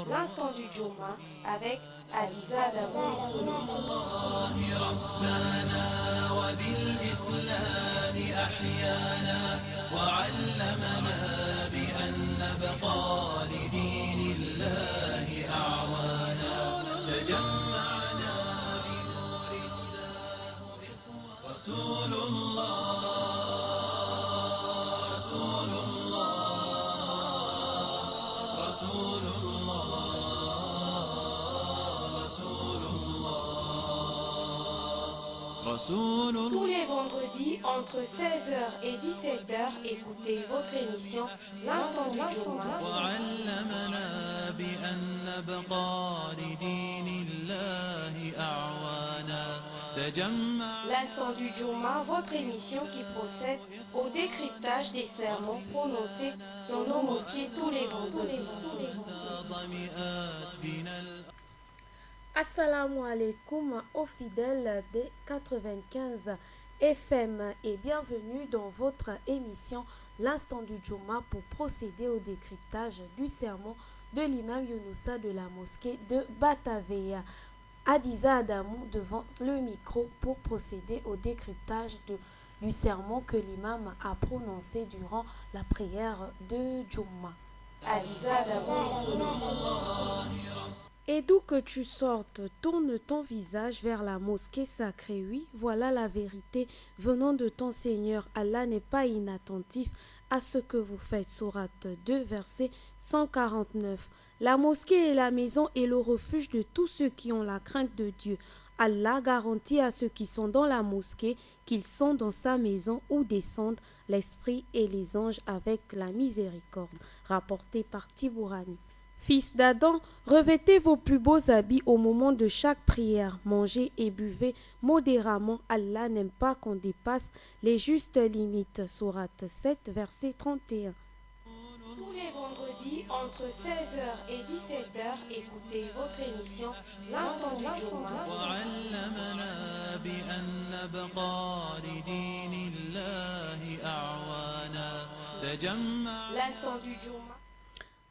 L'instant du Juma avec Adiza Davoui. رسول الله رسول الله رسول الله رسول الله رسول الله. Tous les vendredis entre 16h et 17h, écoutez votre émission L'instant du Juma. وعلمنا بأن نبقى لدين الله أعوانا. L'instant du Juma, votre émission qui procède au décryptage des sermons prononcés dans nos mosquées tous les vendredis. Assalamu alaikum aux fidèles des 95 FM et bienvenue dans votre émission L'instant du Juma pour procéder au décryptage du sermon de l'imam Younoussa de la mosquée de Bataveya. Adiza Adamou devant le micro pour procéder au décryptage du sermon que l'imam a prononcé durant la prière de Jumma. Adiza Adamou. Et d'où que tu sortes, tourne ton visage vers la mosquée sacrée. Oui, voilà la vérité venant de ton Seigneur. Allah n'est pas inattentif à ce que vous faites. Sourate 2, verset 149. La mosquée est la maison et le refuge de tous ceux qui ont la crainte de Dieu. Allah garantit à ceux qui sont dans la mosquée qu'ils sont dans sa maison où descendent l'esprit et les anges avec la miséricorde. Rapporté par Tibourani. Fils d'Adam, revêtez vos plus beaux habits au moment de chaque prière. Mangez et buvez modérément. Allah n'aime pas qu'on dépasse les justes limites. Sourate 7, verset 31. Tous les vendredis entre 16h et 17h, écoutez votre émission L'instant du Juma. L'instant du Juma.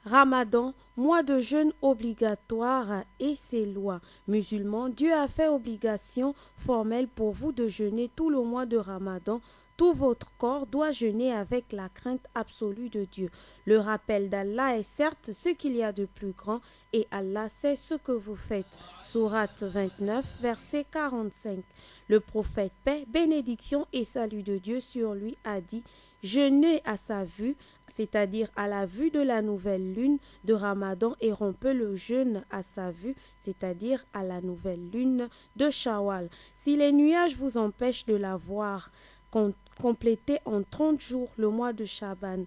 Ramadan, mois de jeûne obligatoire et ses lois. Musulmans, Dieu a fait obligation formelle pour vous de jeûner tout le mois de Ramadan. Tout votre corps doit jeûner avec la crainte absolue de Dieu. Le rappel d'Allah est certes ce qu'il y a de plus grand et Allah sait ce que vous faites. Sourate 29, verset 45. Le prophète, paix, bénédiction et salut de Dieu sur lui, a dit « Jeûnez à sa vue », c'est-à-dire à la vue de la nouvelle lune de Ramadan et rompez le jeûne à sa vue, c'est-à-dire à la nouvelle lune de Shawwal. Si les nuages vous empêchent de la voir, complétez en 30 jours le mois de Shaban.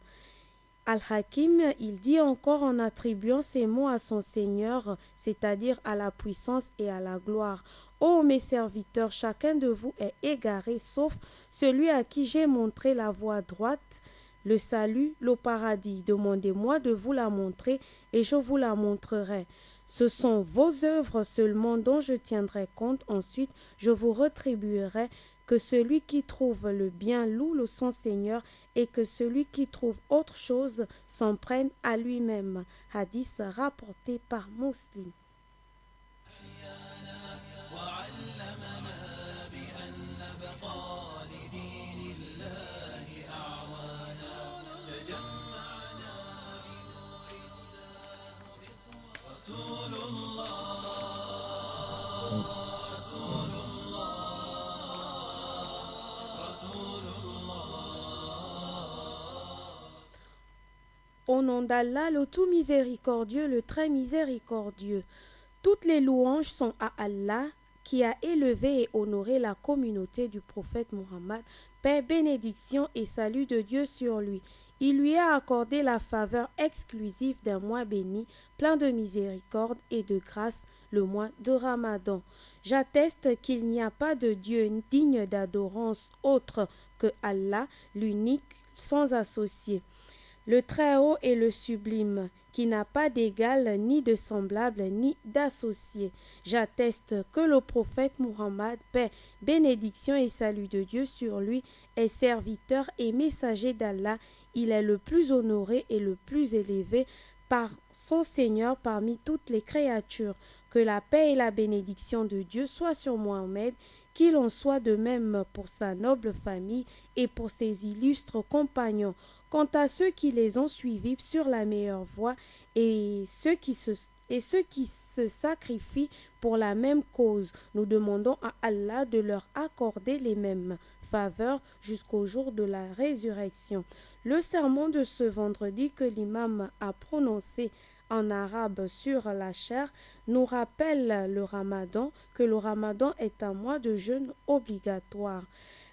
Al-Hakim, il dit encore en attribuant ces mots à son Seigneur, c'est-à-dire à la puissance et à la gloire. Ô mes serviteurs, chacun de vous est égaré, sauf celui à qui j'ai montré la voie droite, le salut, le paradis. Demandez-moi de vous la montrer et je vous la montrerai. Ce sont vos œuvres seulement dont je tiendrai compte. Ensuite, je vous rétribuerai. Que celui qui trouve le bien loue son Seigneur et que celui qui trouve autre chose s'en prenne à lui-même. Hadith rapporté par Muslim. Au nom d'Allah, le tout miséricordieux, le très miséricordieux. Toutes les louanges sont à Allah qui a élevé et honoré la communauté du prophète Mohammed, paix, bénédiction et salut de Dieu sur lui. Il lui a accordé la faveur exclusive d'un mois béni, plein de miséricorde et de grâce, le mois de Ramadan. J'atteste qu'il n'y a pas de Dieu digne d'adorance autre que Allah, l'unique, sans associé. Le Très-Haut est le sublime, qui n'a pas d'égal, ni de semblable, ni d'associé. J'atteste que le prophète Muhammad, paix, bénédiction et salut de Dieu sur lui, est serviteur et messager d'Allah. Il est le plus honoré et le plus élevé par son Seigneur parmi toutes les créatures. Que la paix et la bénédiction de Dieu soient sur Mohamed, qu'il en soit de même pour sa noble famille et pour ses illustres compagnons. Quant à ceux qui les ont suivis sur la meilleure voie et ceux qui se sacrifient pour la même cause, nous demandons à Allah de leur accorder les mêmes faveurs jusqu'au jour de la résurrection. Le sermon de ce vendredi que l'imam a prononcé en arabe sur la chair nous rappelle le Ramadan, que le Ramadan est un mois de jeûne obligatoire.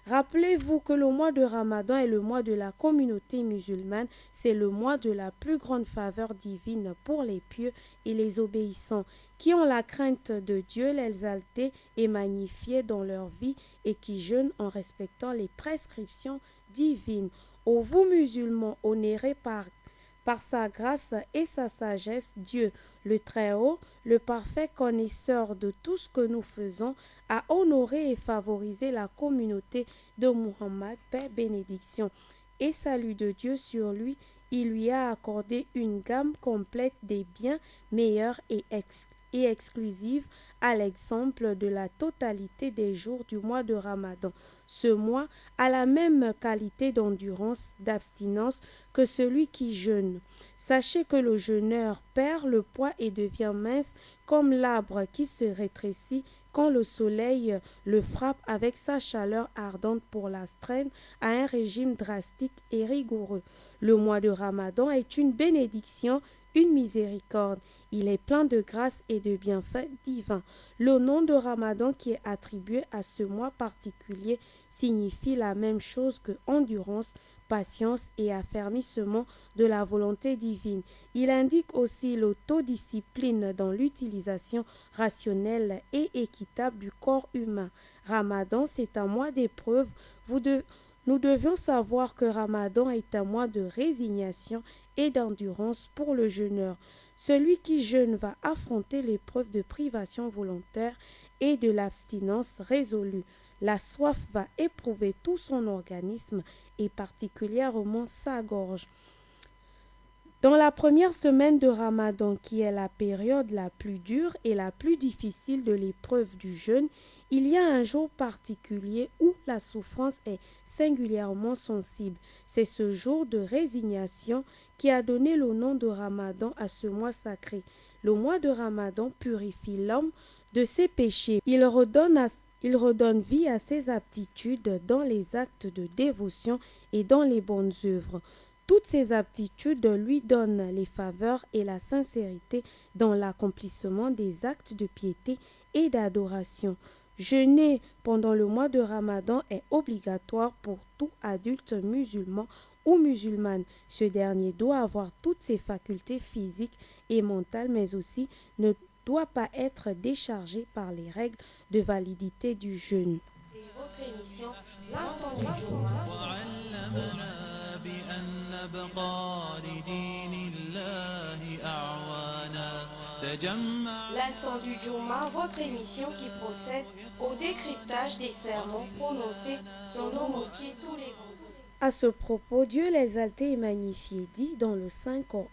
Rappelez-vous que le mois de Ramadan est le mois de la communauté musulmane, c'est le mois de la plus grande faveur divine pour les pieux et les obéissants, qui ont la crainte de Dieu, l'exalter et magnifier dans leur vie et qui jeûnent en respectant les prescriptions divines. Ô vous musulmans, honorés par sa grâce et sa sagesse, Dieu, le Très-Haut, le parfait connaisseur de tout ce que nous faisons, a honoré et favorisé la communauté de Muhammad, paix, bénédiction et salut de Dieu sur lui. Il lui a accordé une gamme complète des biens meilleurs et exclusifs, à l'exemple de la totalité des jours du mois de Ramadan. Ce mois a la même qualité d'endurance, d'abstinence que celui qui jeûne. Sachez que le jeûneur perd le poids et devient mince comme l'arbre qui se rétrécit quand le soleil le frappe avec sa chaleur ardente pour l'astreindre à un régime drastique et rigoureux. Le mois de Ramadan est une bénédiction, une miséricorde. Il est plein de grâce et de bienfaits divins. Le nom de Ramadan qui est attribué à ce mois particulier signifie la même chose que endurance, patience et affermissement de la volonté divine. Il indique aussi l'autodiscipline dans l'utilisation rationnelle et équitable du corps humain. Ramadan, c'est un mois d'épreuve. Nous devions savoir que Ramadan est un mois de résignation et d'endurance pour le jeûneur. Celui qui jeûne va affronter l'épreuve de privation volontaire et de l'abstinence résolue. La soif va éprouver tout son organisme et particulièrement sa gorge. Dans la première semaine de Ramadan, qui est la période la plus dure et la plus difficile de l'épreuve du jeûne, il y a un jour particulier où la souffrance est singulièrement sensible. C'est ce jour de résignation qui a donné le nom de Ramadan à ce mois sacré. Le mois de Ramadan purifie l'homme de ses péchés. Il redonne vie à ses aptitudes dans les actes de dévotion et dans les bonnes œuvres. Toutes ces aptitudes lui donnent les faveurs et la sincérité dans l'accomplissement des actes de piété et d'adoration. Jeûner pendant le mois de Ramadan est obligatoire pour tout adulte musulman ou musulmane. Ce dernier doit avoir toutes ses facultés physiques et mentales, mais aussi ne doit pas être déchargé par les règles de validité du jeûne. Et votre émission, l'instant du jour. L'instant du Juma, votre émission qui procède au décryptage des sermons prononcés dans nos mosquées tous les vendredis. À ce propos, Dieu l'exalté et magnifié dit dans le Saint Coran,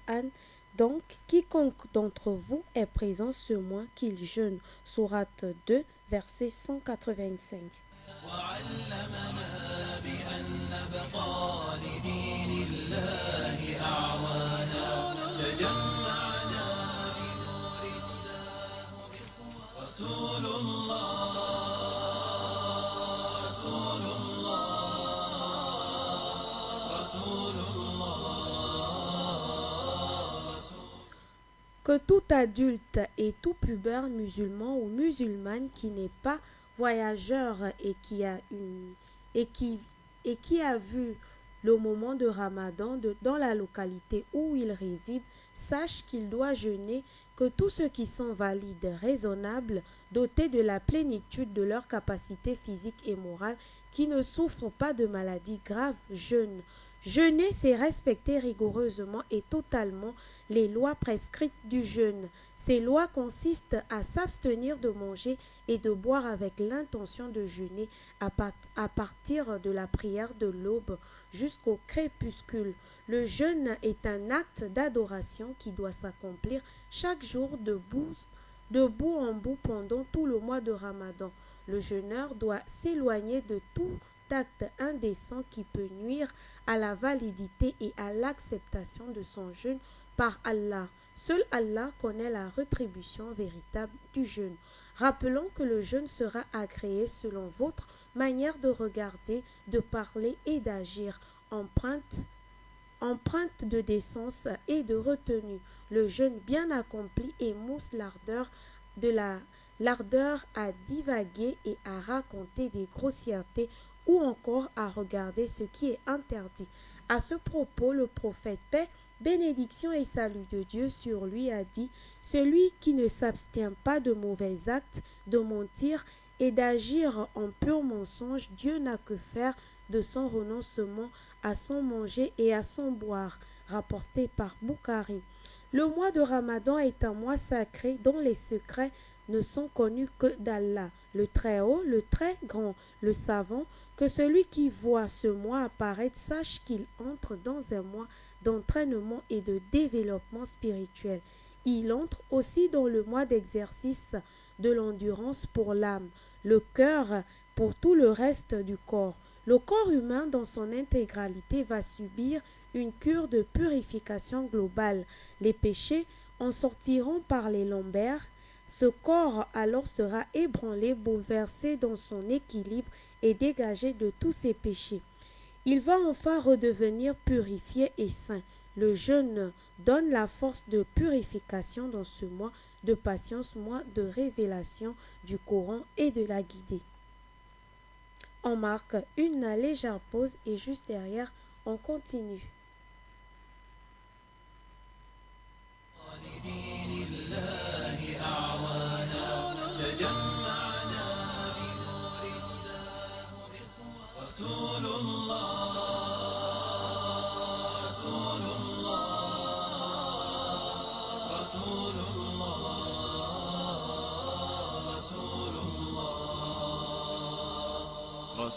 donc, quiconque d'entre vous est présent ce mois qu'il jeûne. Sourate 2, verset 185. Que tout adulte et tout pubère musulman ou musulmane qui n'est pas voyageur et qui a vu le moment de Ramadan dans la localité où il réside, sache qu'il doit jeûner, que tous ceux qui sont valides, raisonnables, dotés de la plénitude de leurs capacités physiques et morales, qui ne souffrent pas de maladies graves, jeûnent. Jeûner, c'est respecter rigoureusement et totalement les lois prescrites du jeûne. Ces lois consistent à s'abstenir de manger et de boire avec l'intention de jeûner à partir de la prière de l'aube jusqu'au crépuscule. Le jeûne est un acte d'adoration qui doit s'accomplir chaque jour de bout en bout pendant tout le mois de Ramadan. Le jeûneur doit s'éloigner de tout acte indécent qui peut nuire à la validité et à l'acceptation de son jeûne par Allah. Seul Allah connaît la rétribution véritable du jeûne. Rappelons que le jeûne sera agréé selon votre manière de regarder, de parler et d'agir, empreinte de décence et de retenue. Le jeûne bien accompli émousse l'ardeur à divaguer et à raconter des grossièretés ou encore à regarder ce qui est interdit. À ce propos, le prophète paix, bénédiction et salut de Dieu sur lui a dit: celui qui ne s'abstient pas de mauvais actes, de mentir et d'agir en pur mensonge, Dieu n'a que faire de son renoncement à son manger et à son boire, rapporté par Boukhari. Le mois de Ramadan est un mois sacré dont les secrets ne sont connus que d'Allah, le Très-Haut, le Très-Grand, le Savant. Que celui qui voit ce mois apparaître sache qu'il entre dans un mois d'entraînement et de développement spirituel. Il entre aussi dans le mois d'exercice de l'endurance pour l'âme, le cœur pour tout le reste du corps. Le corps humain dans son intégralité va subir une cure de purification globale. Les péchés en sortiront par les lombaires. Ce corps alors sera ébranlé, bouleversé dans son équilibre et dégagé de tous ses péchés. Il va enfin redevenir purifié et saint. Le jeûne donne la force de purification dans ce mois de patience, mois de révélation du Coran et de la guidée. On marque une légère pause et juste derrière, on continue.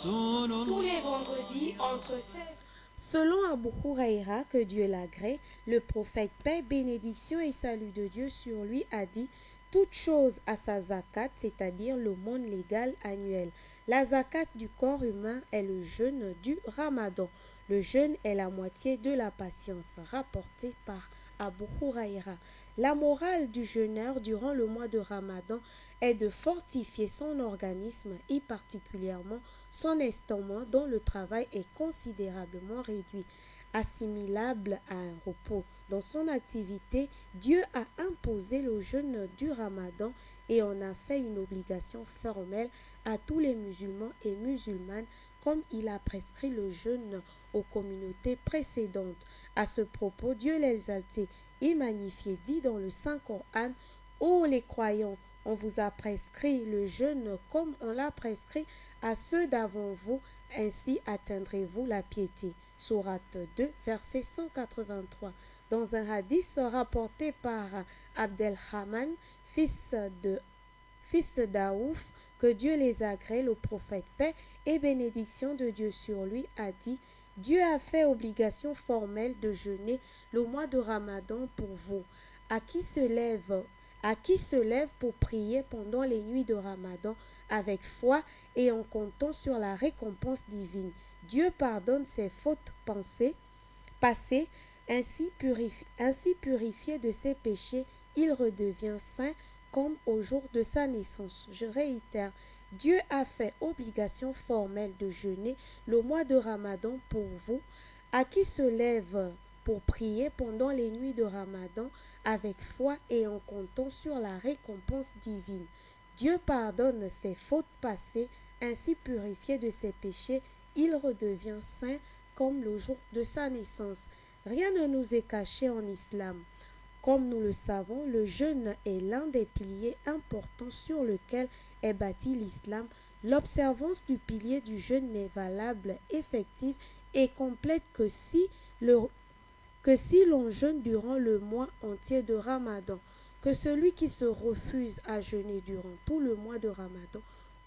Tous les vendredis entre 16. Selon Abu Huraïra, que Dieu l'agrée, le prophète paix, bénédiction et salut de Dieu sur lui a dit: toute chose a sa zakat, c'est-à-dire le monde légal annuel. La zakat du corps humain est le jeûne du Ramadan. Le jeûne est la moitié de la patience, rapporté par Abu Huraïra. La morale du jeûneur durant le mois de Ramadan est de fortifier son organisme et particulièrement son estomac dont le travail est considérablement réduit, assimilable à un repos. Dans son activité, Dieu a imposé le jeûne du Ramadan et en a fait une obligation formelle à tous les musulmans et musulmanes comme il a prescrit le jeûne aux communautés précédentes. À ce propos, Dieu l'exalté et magnifié dit dans le Saint-Coran: ô les croyants, on vous a prescrit le jeûne comme on l'a prescrit à ceux d'avant vous, ainsi atteindrez-vous la piété. Sourate 2, verset 183. Dans un hadith rapporté par Abdelrahman, fils d'Aouf, que Dieu les agrée, le prophète paix et bénédiction de Dieu sur lui a dit: Dieu a fait obligation formelle de jeûner le mois de Ramadan pour vous, à qui se lève pour prier pendant les nuits de Ramadan avec foi et en comptant sur la récompense divine. Dieu pardonne ses fautes passées, ainsi purifié de ses péchés, il redevient saint comme au jour de sa naissance. Je réitère, Dieu a fait obligation formelle de jeûner le mois de Ramadan pour vous, à qui se lève pour prier pendant les nuits de Ramadan avec foi et en comptant sur la récompense divine. Dieu pardonne ses fautes passées, ainsi purifié de ses péchés, il redevient saint comme le jour de sa naissance. Rien ne nous est caché en islam. Comme nous le savons, le jeûne est l'un des piliers importants sur lequel est bâti l'islam. L'observance du pilier du jeûne n'est valable, effective et complète que si l'on jeûne durant le mois entier de Ramadan. Que celui qui se refuse à jeûner durant tout le mois de Ramadan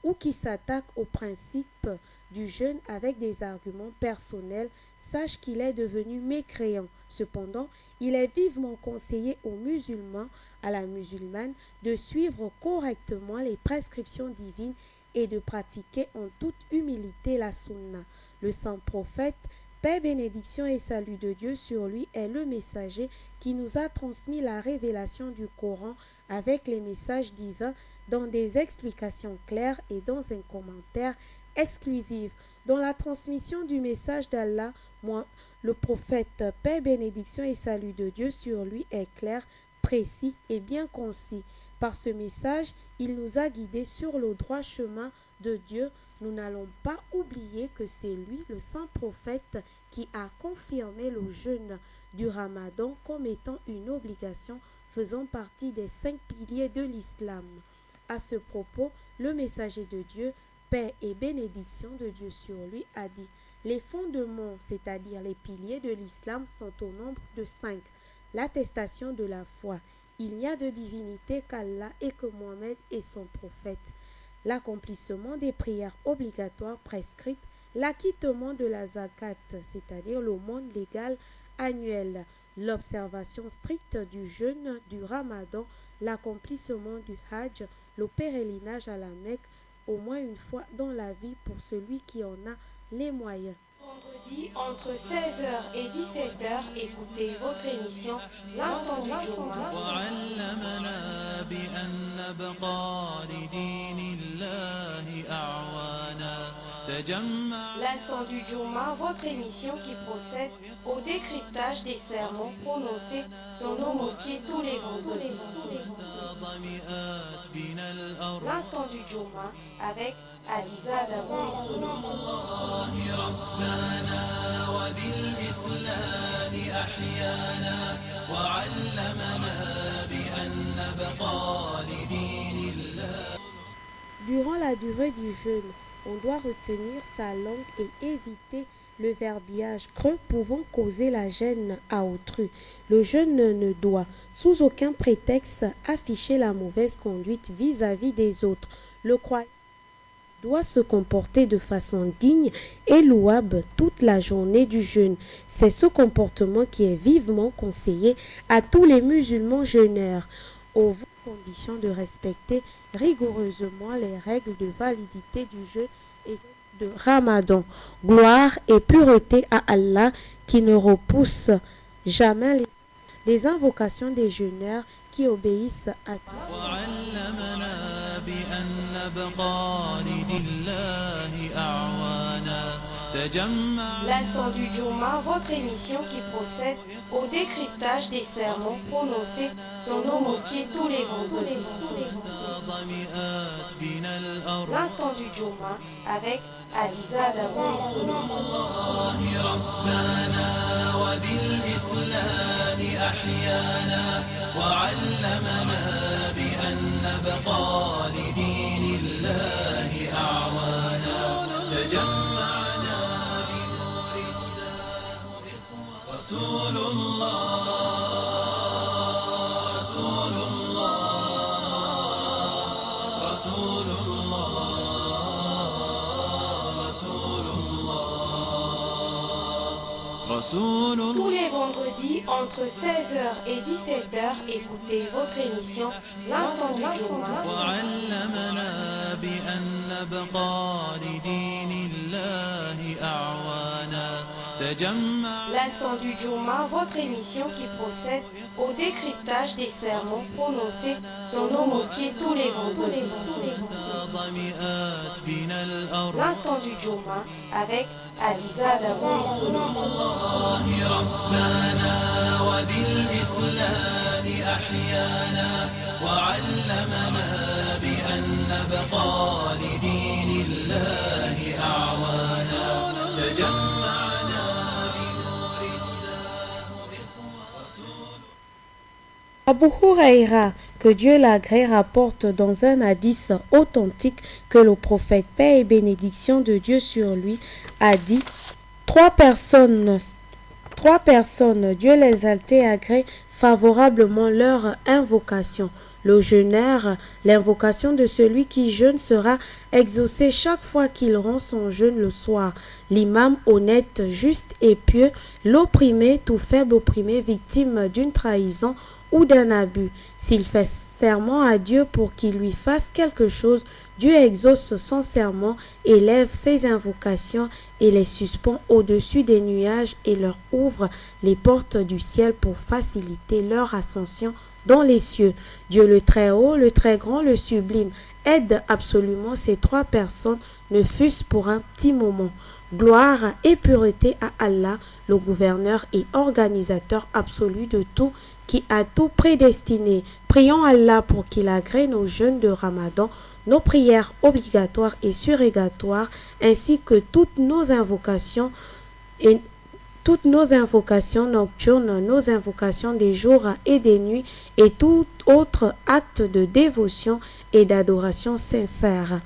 ou qui s'attaque au principe du jeûne avec des arguments personnels, sache qu'il est devenu mécréant. Cependant, il est vivement conseillé aux musulmans, à la musulmane, de suivre correctement les prescriptions divines et de pratiquer en toute humilité la sunna. Le saint prophète, paix, bénédiction et salut de Dieu sur lui, est le messager qui nous a transmis la révélation du Coran avec les messages divins dans des explications claires et dans un commentaire exclusif. Dans la transmission du message d'Allah, le prophète, paix, bénédiction et salut de Dieu sur lui, est clair, précis et bien concis. Par ce message, il nous a guidés sur le droit chemin de Dieu. Nous n'allons pas oublier que c'est lui, le saint prophète, qui a confirmé le jeûne du Ramadan comme étant une obligation faisant partie des 5 piliers de l'islam. À ce propos, le messager de Dieu, paix et bénédiction de Dieu sur lui, a dit: les fondements, c'est-à-dire les piliers de l'islam, sont au nombre de 5. L'attestation de la foi. Il n'y a de divinité qu'Allah et que Mohammed est son prophète. L'accomplissement des prières obligatoires prescrites, l'acquittement de la zakat, c'est-à-dire l'aumône légale annuelle, l'observation stricte du jeûne du Ramadan, l'accomplissement du Hajj, le pèlerinage à la Mecque au moins une fois dans la vie pour celui qui en a les moyens. Vendredi, entre 16h et 17h, écoutez votre émission L'Instant du Juma. وعلمنا بأن نبقى لدين الله أعوانا تجمع. L'Instant du Juma, votre émission qui procède au décryptage des sermons prononcés dans nos mosquées tous les vendredis. ضمئات بنا الأرض. L'Instant du Juma avec Adiza Daouissou. ربنا وبالإسلام أحيانا وعلمنا بأن نبقى لدين الله. Durant la durée du jeûne, on doit retenir sa langue et éviter le verbiage creux pouvant causer la gêne à autrui. Le jeûne ne doit, sous aucun prétexte, afficher la mauvaise conduite vis-à-vis des autres. Le croyant doit se comporter de façon digne et louable toute la journée du jeûne. C'est ce comportement qui est vivement conseillé à tous les musulmans jeûneurs, aux conditions de respecter rigoureusement les règles de validité du jeûne et de Ramadan. Gloire et pureté à Allah qui ne repousse jamais les invocations des jeûneurs qui obéissent à L'Instant du Juma, votre émission qui procède au décryptage des sermons prononcés dans nos mosquées tous les vendredis. L'Instant du Juma avec Adiza Daouissou. رسول الله رسول الله رسول الله رسول الله رسول الله. Tous les vendredis, entre 16h et 17h, écoutez votre émission L'Instant du Juma. وعلمنا بأن نبقى لدين الله أعوانا تجمع. L'Instant du Juma, votre émission qui procède au décryptage des sermons prononcés dans nos mosquées tous les vendredis. ضمئات بنا الأرض. L'Instant du Juma avec Adiza Daouissou. ربنا وبالإسلام أحيانا وعلمنا بأن نبقى لدين الله أعوانا تجمعنا بنور هداه إخوة. Abu Huraïra, que Dieu l'agrée, rapporte dans un hadith authentique que le prophète, paix et bénédiction de Dieu sur lui, a dit: Trois personnes, Dieu les exalte agrée, favorablement leur invocation. Le jeûneur, l'invocation de celui qui jeûne sera exaucée chaque fois qu'il rend son jeûne le soir. L'imam honnête, juste et pieux, l'opprimé, tout faible opprimé, victime d'une trahison ou d'un abus. S'il fait serment à Dieu pour qu'il lui fasse quelque chose, Dieu exauce son serment, élève ses invocations et les suspend au-dessus des nuages et leur ouvre les portes du ciel pour faciliter leur ascension dans les cieux. Dieu le Très-Haut, le Très-Grand, le Sublime aide absolument ces trois personnes, ne fût-ce pour un petit moment. Gloire et pureté à Allah, le gouverneur et organisateur absolu de tout, qui a tout prédestiné. Prions Allah pour qu'il agrée nos jeûnes de Ramadan, nos prières obligatoires et surrogatoires, ainsi que toutes nos invocations nocturnes, nos invocations des jours et des nuits et tout autre acte de dévotion et d'adoration sincère.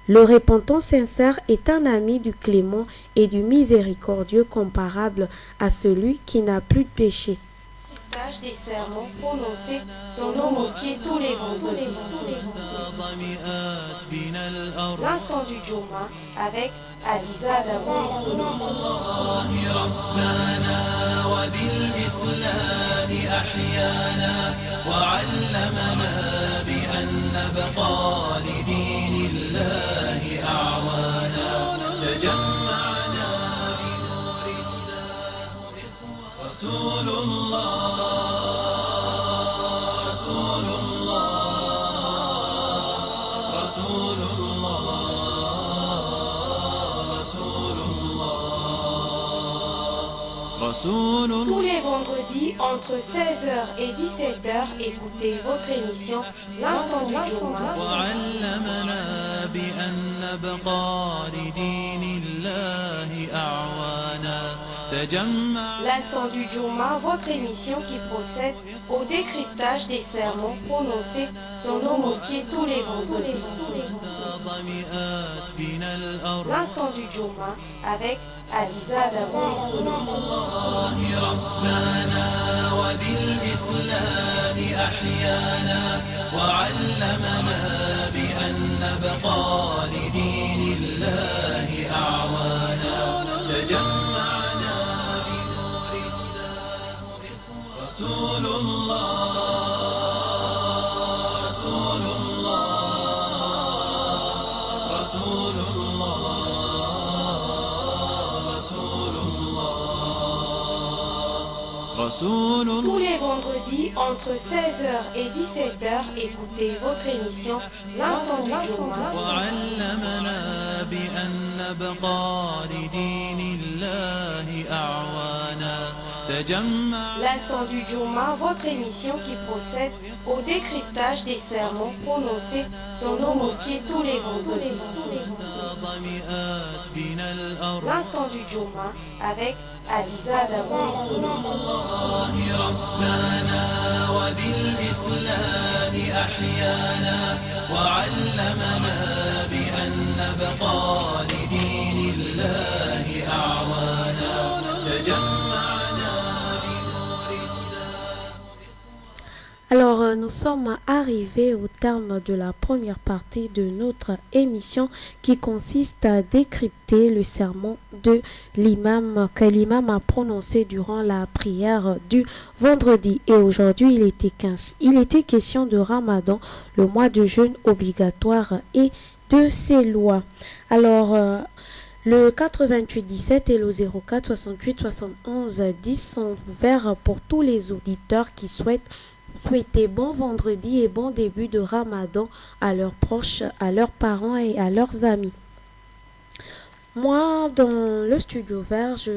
Le repentant sincère est un ami du clément et du miséricordieux comparable à celui qui n'a plus de péché. Des sermons prononcés dans nos mosquées tous les vendredis. L'instant du Juma avec Adiza Davoui. رسول الله رسول الله رسول الله رسول الله رسول الله. Tous les vendredis entre 16h et 17h, écoutez votre émission L'instant du Juma. وعلمنا بأن نبقى لدين الله أعوانا. L'instant du Juma, votre émission qui procède au décryptage des sermons prononcés dans nos mosquées tous les vendredis. L'instant du Juma avec Adiza Davoui. رسول الله رسول الله رسول الله رسول الله رسول الله. Tous les vendredis entre 16h et 17h, écoutez votre émission L'instant du Juma. وعلمنا بأن نبقى لدين الله أعوانا. L'instant du Juma, votre émission qui procède au décryptage des sermons prononcés dans nos mosquées tous les vendredis. L'instant du Juma avec Adiza Davoui. Alors, nous sommes arrivés au terme de la première partie de notre émission qui consiste à décrypter le sermon de l'imam que l'imam a prononcé durant la prière du vendredi. Et aujourd'hui, il était question de Ramadan, le mois de jeûne obligatoire et de ses lois. Alors, le 88 17 et le 04 68 71 10 sont ouverts pour tous les auditeurs qui souhaiter bon vendredi et bon début de Ramadan à leurs proches, à leurs parents et à leurs amis. Moi, dans le studio vert, je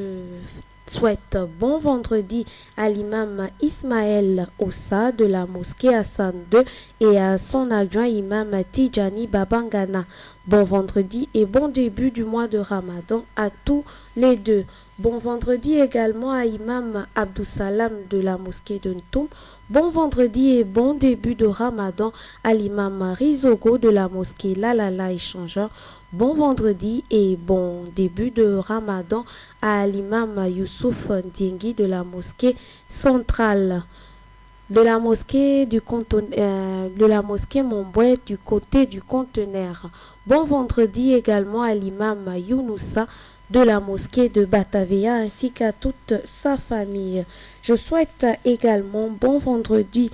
souhaite bon vendredi à l'imam Ismaël Ossa de la mosquée Hassan II et à son adjoint imam Tidjani Babangana. Bon vendredi et bon début du mois de Ramadan à tous les deux. Bon vendredi également à imam Abdoussalam de la mosquée de Ntoum. Bon vendredi et bon début de Ramadan à l'imam Rizogo de la mosquée Lalala Échangeur. Bon vendredi et bon début de Ramadan à l'imam Youssouf Ndiengi de la mosquée centrale. de la mosquée de la mosquée Montbouet du côté du conteneur. Bon vendredi également à l'imam Younoussa de la mosquée de Batavia ainsi qu'à toute sa famille. Je souhaite également bon vendredi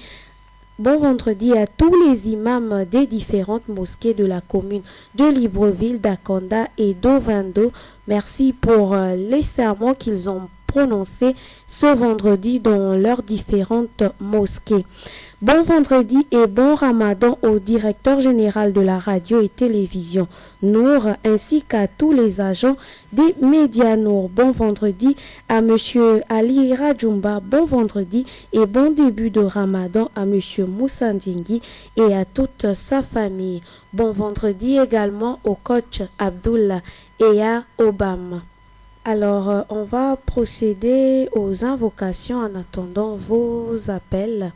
à tous les imams des différentes mosquées de la commune de Libreville, d'Akonda et d'Ovendo. Merci pour les sermons qu'ils ont prononcés ce vendredi dans leurs différentes mosquées. Bon vendredi et bon ramadan au directeur général de la radio et télévision Nour ainsi qu'à tous les agents des médias Nour. Bon vendredi à monsieur Ali Radjoumba. Bon vendredi et bon début de ramadan à monsieur Moussa Ndingui et à toute sa famille. Bon vendredi également au coach Abdullah et à Obama. Alors, on va procéder aux invocations en attendant vos appels.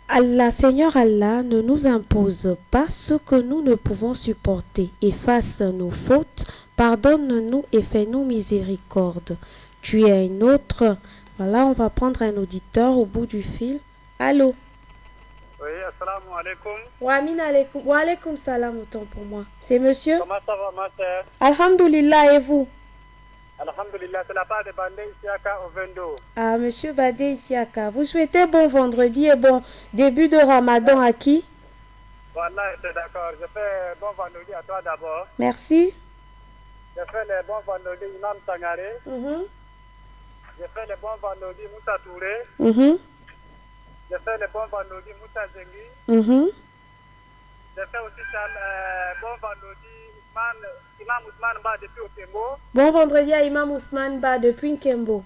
Allah, Seigneur Allah, ne nous impose pas ce que nous ne pouvons supporter. Efface nos fautes, pardonne-nous et fais-nous miséricorde. Tu es un autre. Voilà, on va prendre un auditeur au bout du fil. Allô? Oui, assalamu alaikum. Wa alaikum salam, autant pour moi. C'est monsieur? Comment ça va, ma sœur? Alhamdulillah, et vous? Alhamdulillah, c'est la part de Bandé Isiaka au Vendo. Ah, monsieur Badé Isiaka, vous souhaitez bon vendredi et bon début de ramadan à qui? Voilà, c'est d'accord. Je fais bon vendredi à toi d'abord. Merci. Je fais le bon vendredi Imam Sangaré. Je fais le bon vendredi Moussa Touré. Je fais le bon vendredi Moussa Zengi. Je fais aussi bon vendredi Imam Ousmane Ba depuis Okembo. Bon vendredi à Imam Ousmane Ba depuis Nkembo.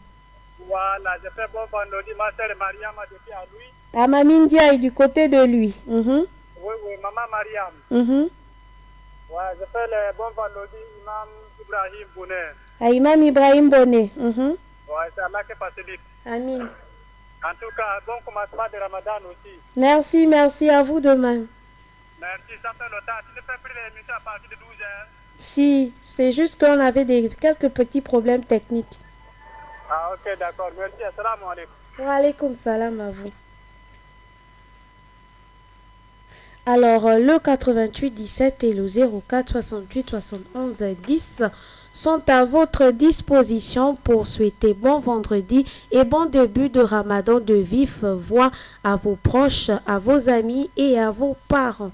Voilà, je fais bon vendredi ma sœur Mariama depuis à lui. À Mamine Diaye du côté de lui. Oui, maman Mariam. Ouais, je fais le bon vendredi Imam Ibrahim Bonnet. À Imam Ibrahim Bonnet. Ouais, c'est Allah qui facilite. Amin. En tout cas, bon commencement de Ramadan aussi. Merci à vous demain. Merci, ça fait longtemps. Tu ne fais plus l'émission à partir de 12 heures. Si, c'est juste qu'on avait quelques petits problèmes techniques. Ah, ok, d'accord. Merci, assalamu alaikum. Wa alaikum salam à vous. Alors, le 88 17 et le 04 68 71 10 sont à votre disposition pour souhaiter bon vendredi et bon début de ramadan de vive voix à vos proches, à vos amis et à vos parents.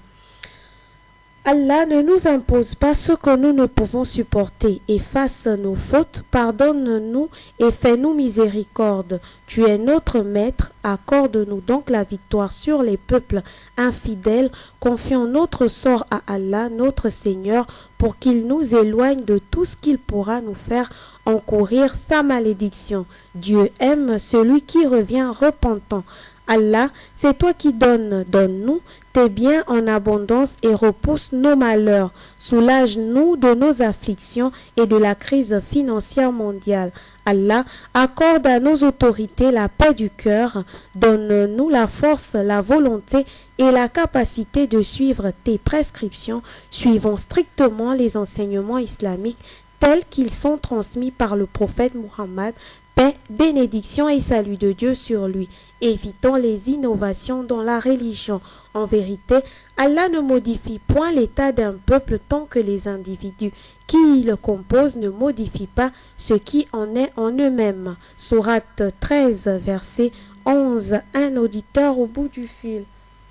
Allah ne nous impose pas ce que nous ne pouvons supporter. Efface nos fautes, pardonne-nous et fais-nous miséricorde. Tu es notre maître, accorde-nous donc la victoire sur les peuples infidèles. Confions notre sort à Allah, notre Seigneur, pour qu'il nous éloigne de tout ce qu'il pourra nous faire encourir sa malédiction. Dieu aime celui qui revient repentant. Allah, c'est toi qui donnes, donne-nous tes biens en abondance et repousse nos malheurs. Soulage-nous de nos afflictions et de la crise financière mondiale. Allah, accorde à nos autorités la paix du cœur. Donne-nous la force, la volonté et la capacité de suivre tes prescriptions. Suivons strictement les enseignements islamiques tels qu'ils sont transmis par le prophète Muhammad. Paix, bénédiction et salut de Dieu sur lui. Évitons les innovations dans la religion. En vérité, Allah ne modifie point l'état d'un peuple tant que les individus qui le composent ne modifient pas ce qui en est en eux-mêmes. Sourate 13, verset 11. Un auditeur au bout du fil.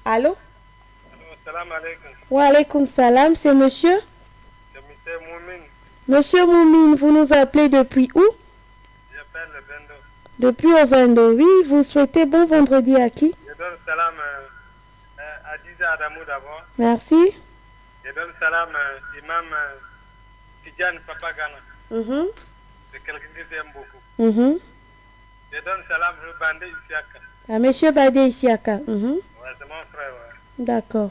Allô? Salam alaikum. Wa alaikum salam, c'est monsieur? C'est monsieur Moumine. Monsieur Moumine, vous nous appelez depuis où? J'appelle le Vendo. Depuis au 22, oui. Vous souhaitez bon vendredi à qui? Je donne salam à Diza Adamou d'abord. Merci. Je donne salam à Imam Tidjane Papa Gana. C'est quelqu'un que j'aime beaucoup. Je donne salam à Bandé Isiaka. À monsieur Badé Isiaka. Ouais, c'est mon frère, ouais. D'accord.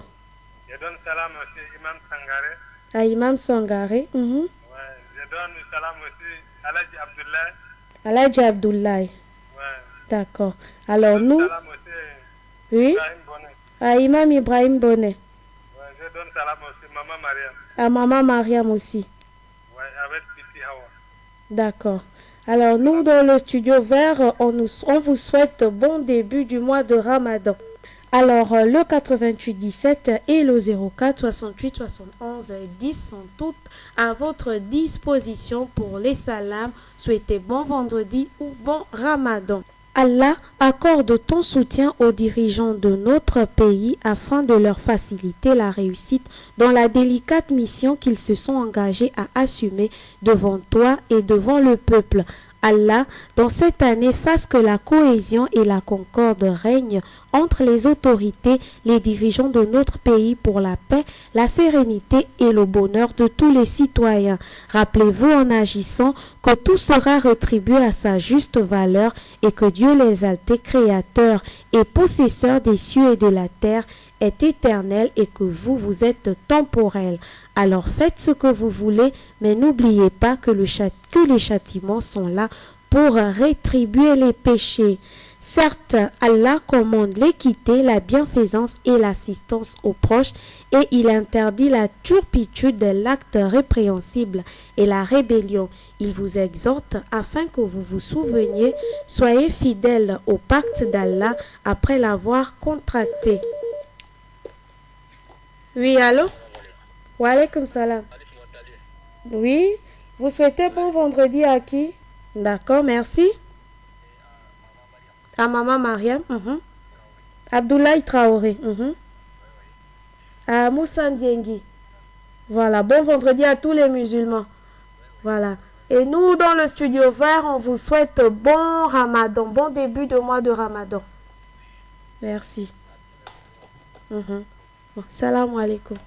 Je donne salam aussi à Imam Sangaré. À Imam Sangaré. Ouais, je donne salam aussi à Aladji Abdoulaye. Aladji Abdoulaye. Ouais. D'accord. Alors nous... Salam aussi oui. Ibrahim Bonnet. À Imam Ibrahim Bonnet. Ouais, je donne salam aussi à Maman Mariam. À Maman Mariam aussi. Ouais, avec Titi Hawa. D'accord. Alors nous, dans le studio vert, on vous souhaite bon début du mois de Ramadan. Alors le 88 17 et le 04 68 71 10 sont toutes à votre disposition pour les salams. Souhaitez bon vendredi ou bon Ramadan. Allah accorde ton soutien aux dirigeants de notre pays afin de leur faciliter la réussite dans la délicate mission qu'ils se sont engagés à assumer devant toi et devant le peuple. Allah, dans cette année, fasse que la cohésion et la concorde règnent entre les autorités, les dirigeants de notre pays pour la paix, la sérénité et le bonheur de tous les citoyens. Rappelez-vous en agissant que tout sera rétribué à sa juste valeur et que Dieu l'exalté, créateur et possesseur des cieux et de la terre, est éternel et que vous êtes temporel. Alors faites ce que vous voulez, mais n'oubliez pas que les châtiments sont là pour rétribuer les péchés. Certes, Allah commande l'équité, la bienfaisance et l'assistance aux proches et il interdit la turpitude, l'acte répréhensible et la rébellion. Il vous exhorte afin que vous vous souveniez, soyez fidèles au pacte d'Allah après l'avoir contracté. Oui, allô? Wa alaykoum salam. Oui, vous souhaitez bon vendredi à qui? D'accord, merci. À Maman Mariam. Abdoulaye Traoré. À Moussa Ndiengi. Voilà, bon vendredi à tous les musulmans. Voilà. Et nous, dans le studio vert, on vous souhaite bon Ramadan, bon début de mois de Ramadan. Merci. Salam alaikum.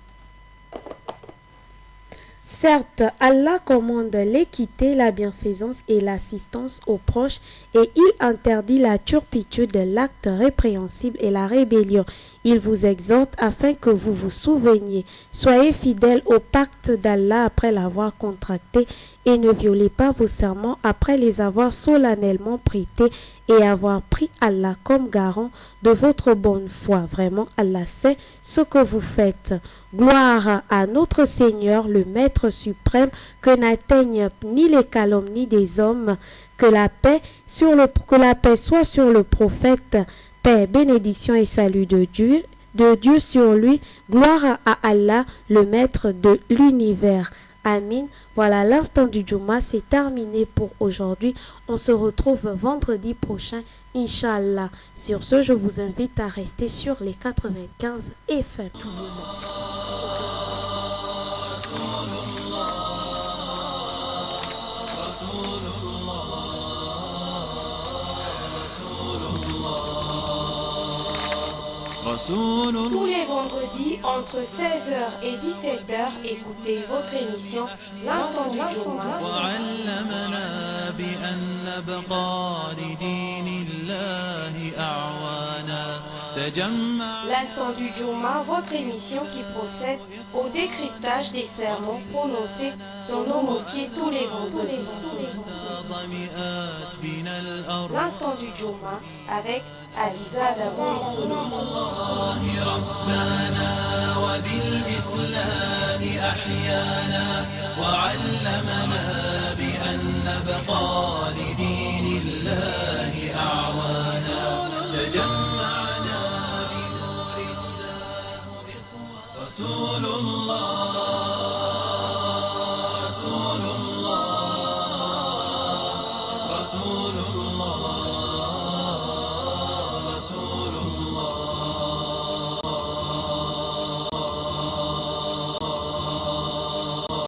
Certes, Allah commande l'équité, la bienfaisance et l'assistance aux proches et il interdit la turpitude, l'acte répréhensible et la rébellion. Il vous exhorte afin que vous vous souveniez. Soyez fidèles au pacte d'Allah après l'avoir contracté et ne violez pas vos serments après les avoir solennellement prêtés et avoir pris Allah comme garant de votre bonne foi. Vraiment, Allah sait ce que vous faites. Gloire à notre Seigneur, le Maître suprême, que n'atteignent ni les calomnies des hommes, que la paix soit sur le prophète, paix, bénédiction et salut de Dieu sur lui. Gloire à Allah, le Maître de l'univers. Amin. Voilà, l'instant du Juma, c'est terminé pour aujourd'hui. On se retrouve vendredi prochain, Inch'Allah. Sur ce, je vous invite à rester sur les 95 FM. Tous les vendredis entre 16h et 17h, écoutez votre émission L'Instant du Juma. L'Instant du Juma, votre émission qui procède au décryptage des sermons prononcés dans nos mosquées tous les vendredis. L'Instant du Juma avec Adiza Davouissou. ربنا وبالإسلام أحيانا وعلمنا بأن نبقى